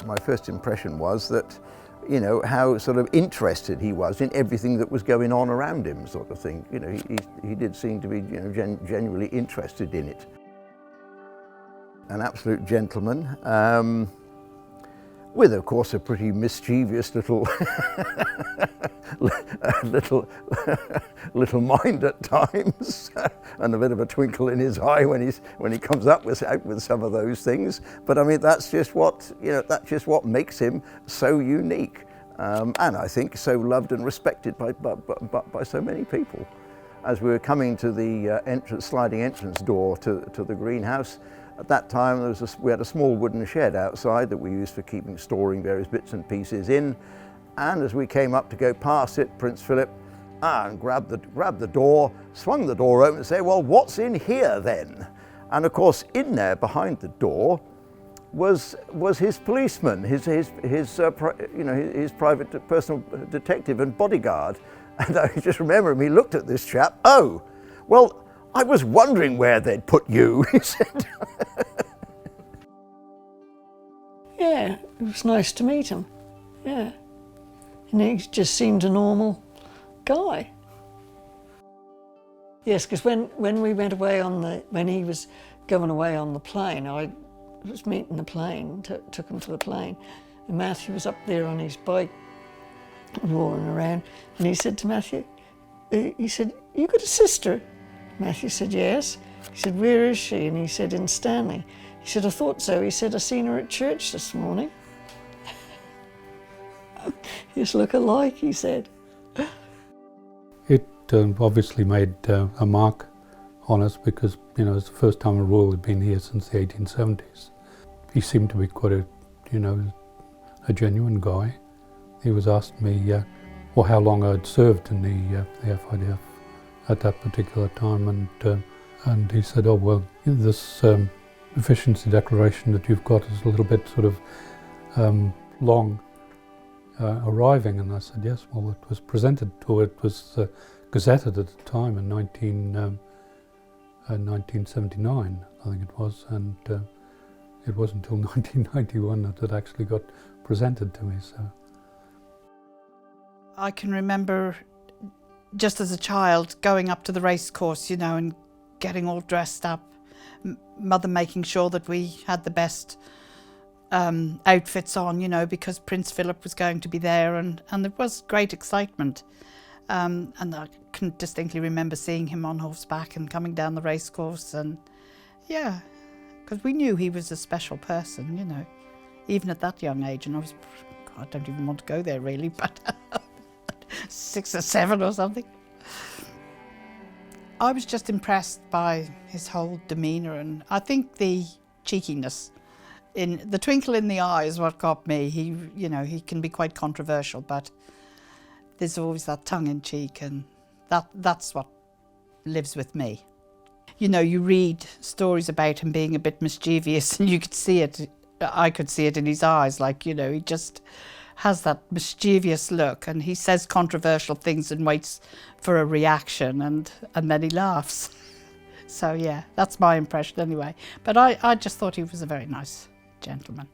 my first impression was that, you know, how sort of interested he was in everything that was going on around him, sort of thing. You know, he did seem to be, you know, genuinely interested in it. An absolute gentleman, with, of course, a pretty mischievous little little mind at times, and a bit of a twinkle in his eye when he comes out with some of those things. But I mean, that's just what, you know, that's just what makes him so unique, and I think so loved and respected by so many people. As we were coming to the sliding entrance door to the greenhouse, at that time we had a small wooden shed outside that we used for storing various bits and pieces in. And as we came up to go past it, Prince Philip grabbed the door, swung the door open and said, "Well, what's in here then?" And of course, in there behind the door was his policeman, his private personal detective and bodyguard. And I just remember him, he looked at this chap. "Oh, well, I was wondering where they'd put you," he said. Yeah, it was nice to meet him. Yeah. And he just seemed a normal guy. Yes, because when we went away when he was going away on the plane, I was meeting the plane, took him to the plane, and Matthew was up there on his bike, roaring around, and he said to Matthew, he said, "You got a sister?" Matthew said, "Yes." He said, "Where is she?" And he said, "In Stanley." He said, "I thought so." He said, "I seen her at church this morning." "Just look alike," he said. It obviously made a mark on us because, you know, it's the first time a royal had been here since the 1870s. He seemed to be quite a genuine guy. He was asking me how long I'd served in the FIDF at that particular time, and he said, "Oh well, this efficiency declaration that you've got is a little bit sort of long arriving." And I said, "Yes, well, it was presented, or it was gazetted at the time in 1979, I think it was, and it wasn't until 1991 that it actually got presented to me." So I can remember just as a child going up to the race course, you know, and getting all dressed up, Mother making sure that we had the best outfits on, you know, because Prince Philip was going to be there, and there was great excitement. And I can distinctly remember seeing him on horseback and coming down the race course, and yeah, because we knew he was a special person, you know, even at that young age. And I don't even want to go there really, but 6 or 7 or something. I was just impressed by his whole demeanour, and I think the cheekiness, in the twinkle in the eye, is what got me. He, you know, he can be quite controversial, but there's always that tongue in cheek, and that's what lives with me. You know, you read stories about him being a bit mischievous, and you could see it. I could see it in his eyes, like, you know, he just has that mischievous look, and he says controversial things and waits for a reaction, and then he laughs. So yeah, that's my impression anyway. But I just thought he was a very nice gentleman.